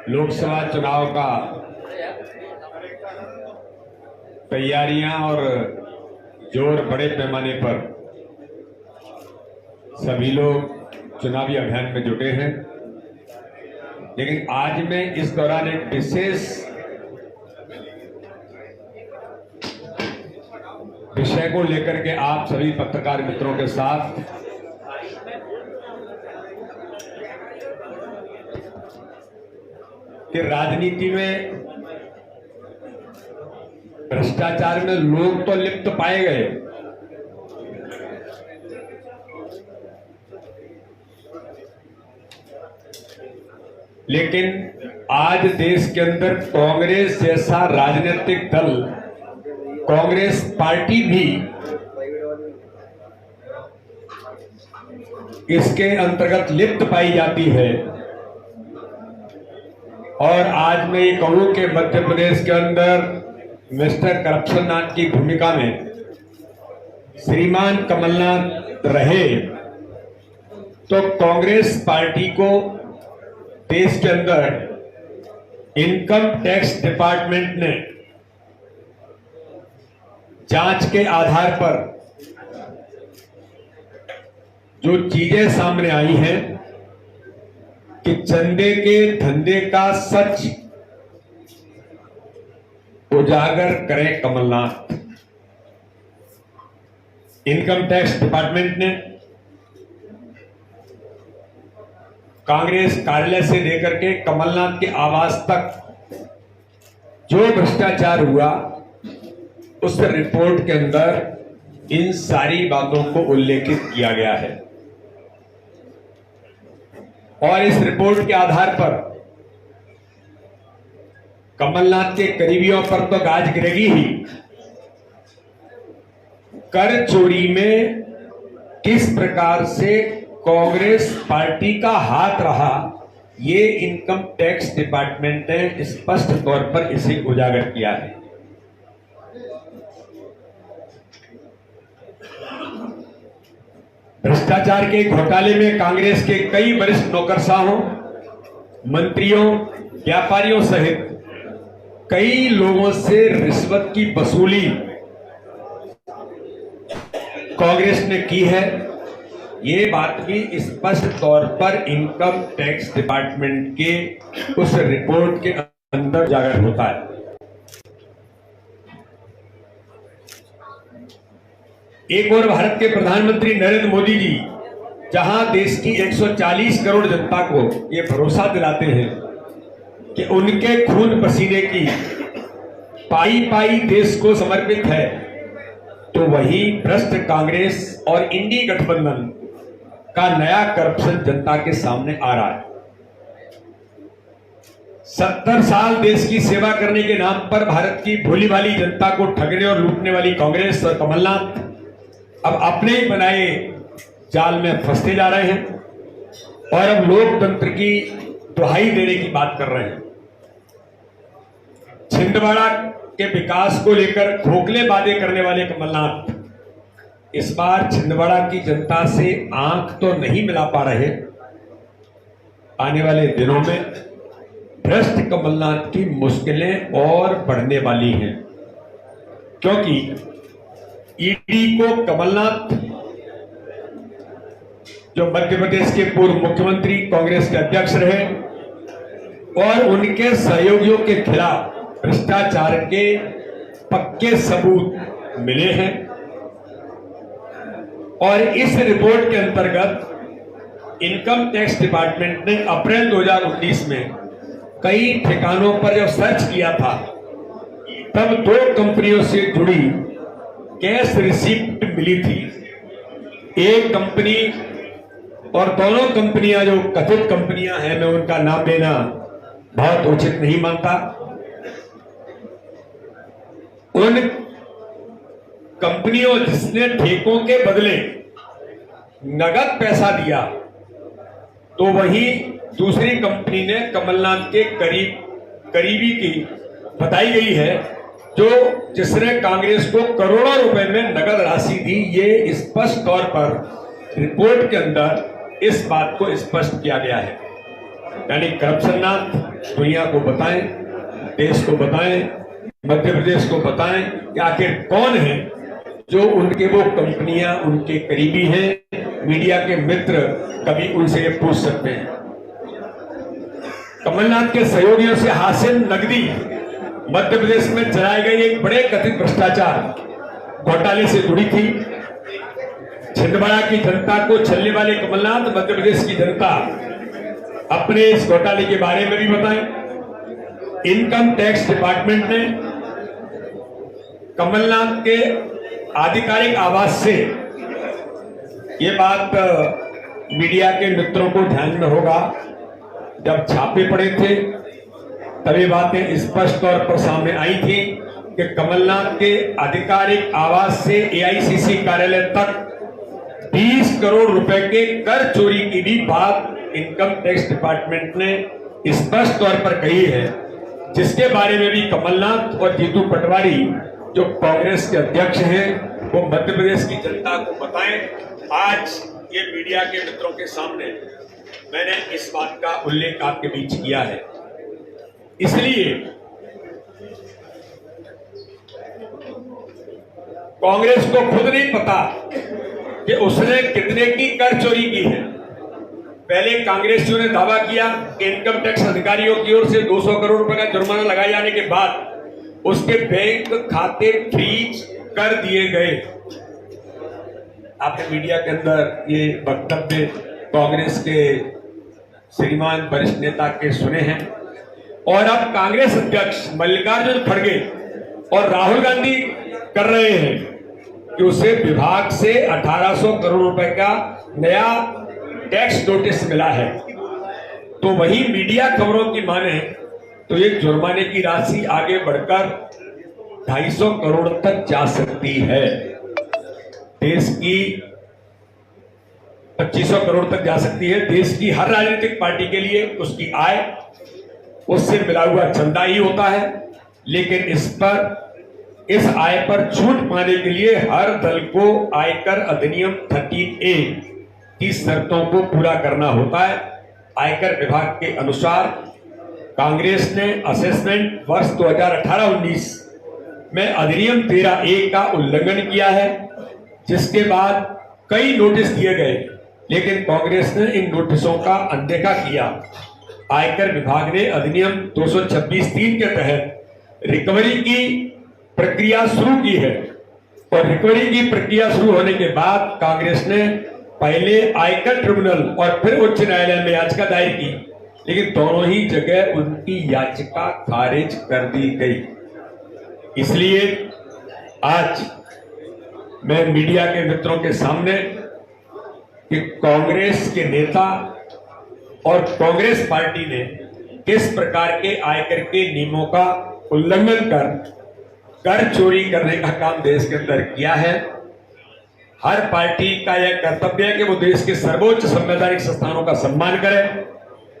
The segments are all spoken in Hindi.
लोकसभा चुनाव का तैयारियां और जोर बड़े पैमाने पर सभी लोग चुनावी अभियान में जुटे हैं। लेकिन आज मैं इस दौरान एक विशेष विषय को लेकर के आप सभी पत्रकार मित्रों के साथ कि राजनीति में भ्रष्टाचार में लोग तो लिप्त पाए गए, लेकिन आज देश के अंदर कांग्रेस जैसा राजनीतिक दल, कांग्रेस पार्टी भी इसके अंतर्गत लिप्त पाई जाती है। और आज मैं ये कहूं कि मध्य प्रदेश के अंदर मिस्टर करप्शन नाथ की भूमिका में श्रीमान कमलनाथ रहे तो कांग्रेस पार्टी को देश के अंदर इनकम टैक्स डिपार्टमेंट ने जांच के आधार पर जो चीजें सामने आई हैं कि चंदे के धंधे का सच उजागर करें कमलनाथ। इनकम टैक्स डिपार्टमेंट ने कांग्रेस कार्यालय से लेकर के कमलनाथ के आवास तक जो भ्रष्टाचार हुआ उस रिपोर्ट के अंदर इन सारी बातों को उल्लेखित किया गया है। और इस रिपोर्ट के आधार पर कमलनाथ के करीबियों पर तो गाज गिरेगी ही। कर चोरी में किस प्रकार से कांग्रेस पार्टी का हाथ रहा, ये इनकम टैक्स डिपार्टमेंट ने स्पष्ट तौर पर इसे उजागर किया है। भ्रष्टाचार के घोटाले में कांग्रेस के कई वरिष्ठ नौकरशाहों, मंत्रियों, व्यापारियों सहित कई लोगों से रिश्वत की वसूली कांग्रेस ने की है। ये बात भी स्पष्ट तौर पर इनकम टैक्स डिपार्टमेंट के उस रिपोर्ट के अंदर उजागर होता है। एक और भारत के प्रधानमंत्री नरेंद्र मोदी जी जहां देश की 140 करोड़ जनता को ये भरोसा दिलाते हैं कि उनके खून पसीने की पाई पाई देश को समर्पित है, तो वही भ्रष्ट कांग्रेस और इंडी गठबंधन का नया करप्शन जनता के सामने आ रहा है। 70 साल देश की सेवा करने के नाम पर भारत की भोली भाली जनता को ठगने और लूटने वाली कांग्रेस और कमलनाथ अब अपने ही बनाए जाल में फंसते जा रहे हैं और अब लोकतंत्र की दुहाई देने की बात कर रहे हैं। छिंदवाड़ा के विकास को लेकर खोखले वादे करने वाले कमलनाथ इस बार छिंदवाड़ा की जनता से आंख तो नहीं मिला पा रहे। आने वाले दिनों में भ्रष्ट कमलनाथ की मुश्किलें और बढ़ने वाली हैं, क्योंकि ईडी को कमलनाथ जो मध्य प्रदेश के पूर्व मुख्यमंत्री, कांग्रेस के अध्यक्ष रहे, और उनके सहयोगियों के खिलाफ भ्रष्टाचार के पक्के सबूत मिले हैं। और इस रिपोर्ट के अंतर्गत इनकम टैक्स डिपार्टमेंट ने अप्रैल 2019 में कई ठिकानों पर जब सर्च किया था, तब 2 कंपनियों से जुड़ी कैश रिसिप्ट मिली थी। एक कंपनी और दोनों कंपनियां जो कथित कंपनियां हैं, मैं उनका नाम लेना बहुत उचित नहीं मानता, उन कंपनियों जिसने ठेकों के बदले नगद पैसा दिया, तो वही दूसरी कंपनी ने कमलनाथ के करीबी की बताई गई है, जो जिसने कांग्रेस को करोड़ों रुपए में नगद राशि दी। ये स्पष्ट तौर पर रिपोर्ट के अंदर इस बात को स्पष्ट किया गया है। यानी करप्शन नाथ दुनिया को बताएं, देश को बताएं, मध्य प्रदेश को बताएं कि आखिर कौन है जो उनके वो कंपनियां उनके करीबी हैं, मीडिया के मित्र कभी उनसे ये पूछ सकते हैं। कमलनाथ के सहयोगियों से हासिल नकदी मध्य प्रदेश में चलाए गए एक बड़े कथित भ्रष्टाचार घोटाले से जुड़ी थी। छिंदवाड़ा की जनता को छलने वाले कमलनाथ मध्य प्रदेश की जनता अपने इस घोटाले के बारे में भी बताएं। इनकम टैक्स डिपार्टमेंट ने कमलनाथ के आधिकारिक आवास से, ये बात मीडिया के मित्रों को ध्यान में होगा, जब छापे पड़े थे तभी बातें स्पष्ट तौर पर सामने आई थी कि कमलनाथ के आधिकारिक आवास से एआईसीसी कार्यालय तक 20 करोड़ रुपए के कर चोरी की भी बात इनकम टैक्स डिपार्टमेंट ने स्पष्ट तौर पर कही है, जिसके बारे में भी कमलनाथ और जीतू पटवारी जो कांग्रेस के अध्यक्ष हैं वो मध्य प्रदेश की जनता को बताएं। आज ये मीडिया के मित्रों के सामने मैंने इस बात का उल्लेख आपके बीच किया है। इसलिए कांग्रेस को खुद नहीं पता कि उसने कितने की कर चोरी की है। पहले कांग्रेसियों ने दावा किया कि इनकम टैक्स अधिकारियों की ओर से 200 करोड़ रुपए का जुर्माना लगाए जाने के बाद उसके बैंक खाते फ्रीज कर दिए गए। आपने मीडिया के अंदर ये वक्तव्य कांग्रेस के श्रीमान वरिष्ठ नेता के सुने हैं, और अब कांग्रेस अध्यक्ष मल्लिकार्जुन खड़गे और राहुल गांधी कर रहे हैं कि उसे विभाग से 1800 करोड़ रुपए का नया टैक्स नोटिस मिला है। तो वही मीडिया खबरों की माने तो ये जुर्माने की राशि आगे बढ़कर 250 करोड़ तक जा सकती है। देश की 2500 करोड़ तक जा सकती है। देश की हर राजनीतिक पार्टी के लिए उसकी आय उससे मिला हुआ चंदा ही होता है, लेकिन इस आय पर छूट पाने के लिए हर दल को आयकर अधिनियम 13A की शर्तों को पूरा करना होता है। आयकर विभाग के अनुसार कांग्रेस ने असेसमेंट वर्ष 2018-19 में अधिनियम 13A का उल्लंघन किया है, जिसके बाद कई नोटिस दिए गए, लेकिन कांग्रेस ने इन नोटिसों का अनदेखा किया। आयकर विभाग ने अधिनियम 226(3) के तहत रिकवरी की प्रक्रिया शुरू की है, और रिकवरी की प्रक्रिया शुरू होने के बाद कांग्रेस ने पहले आयकर ट्रिब्यूनल और फिर उच्च न्यायालय में याचिका दायर की, लेकिन दोनों ही जगह उनकी याचिका खारिज कर दी गई। इसलिए आज मैं मीडिया के मित्रों के सामने कि कांग्रेस के नेता और कांग्रेस पार्टी ने किस प्रकार के आयकर के नियमों का उल्लंघन कर चोरी करने का काम देश के अंदर किया है। हर पार्टी का यह कर्तव्य है कि वो देश के सर्वोच्च संवैधानिक संस्थानों का सम्मान करे,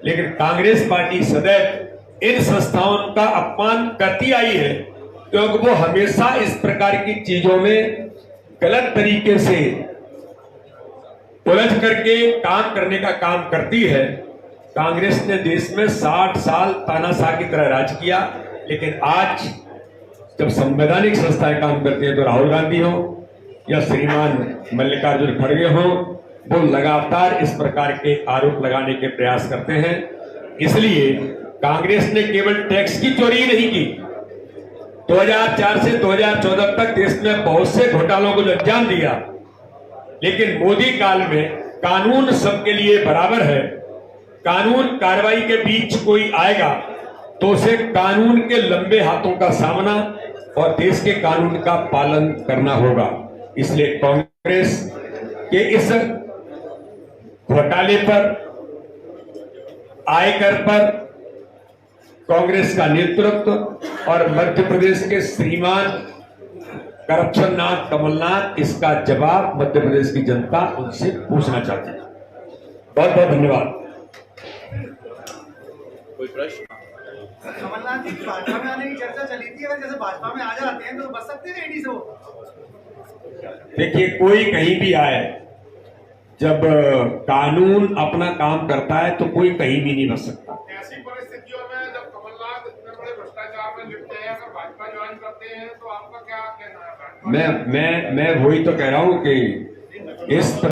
लेकिन कांग्रेस पार्टी सदैव इन संस्थाओं का अपमान करती आई है, क्योंकि वो हमेशा इस प्रकार की चीजों में गलत तरीके से उलझ करके काम करने का काम करती है। कांग्रेस ने देश में 60 साल तानाशाह की तरह राज किया, लेकिन आज जब संवैधानिक संस्थाएं काम करती हैं तो राहुल गांधी हो या श्रीमान मल्लिकार्जुन खड़गे हो, वो लगातार इस प्रकार के आरोप लगाने के प्रयास करते हैं। इसलिए कांग्रेस ने केवल टैक्स की चोरी ही नहीं की, 2004 से 2014 तक देश में बहुत से घोटालों को अंजाम दिया, लेकिन मोदी काल में कानून सबके लिए बराबर है। कानून कार्रवाई के बीच कोई आएगा तो उसे कानून के लंबे हाथों का सामना और देश के कानून का पालन करना होगा। इसलिए कांग्रेस के इस घोटाले पर, आयकर पर कांग्रेस का नेतृत्व और मध्य प्रदेश के श्रीमान करप्शन नाथ कमलनाथ, इसका जवाब मध्य प्रदेश की जनता उनसे पूछना चाहती है। बहुत बहुत धन्यवाद। कोई प्रश्न? कमलनाथ जी की भाजपा में आने की चर्चा चली थी, अगर जैसे भाजपा में आ जाते हैं तो बच सकते हैं ईडी से वो? देखिए, कोई कहीं भी आए, जब कानून अपना काम करता है तो कोई कहीं भी नहीं बच सकता। मैं वही तो कह रहा हूं कि इस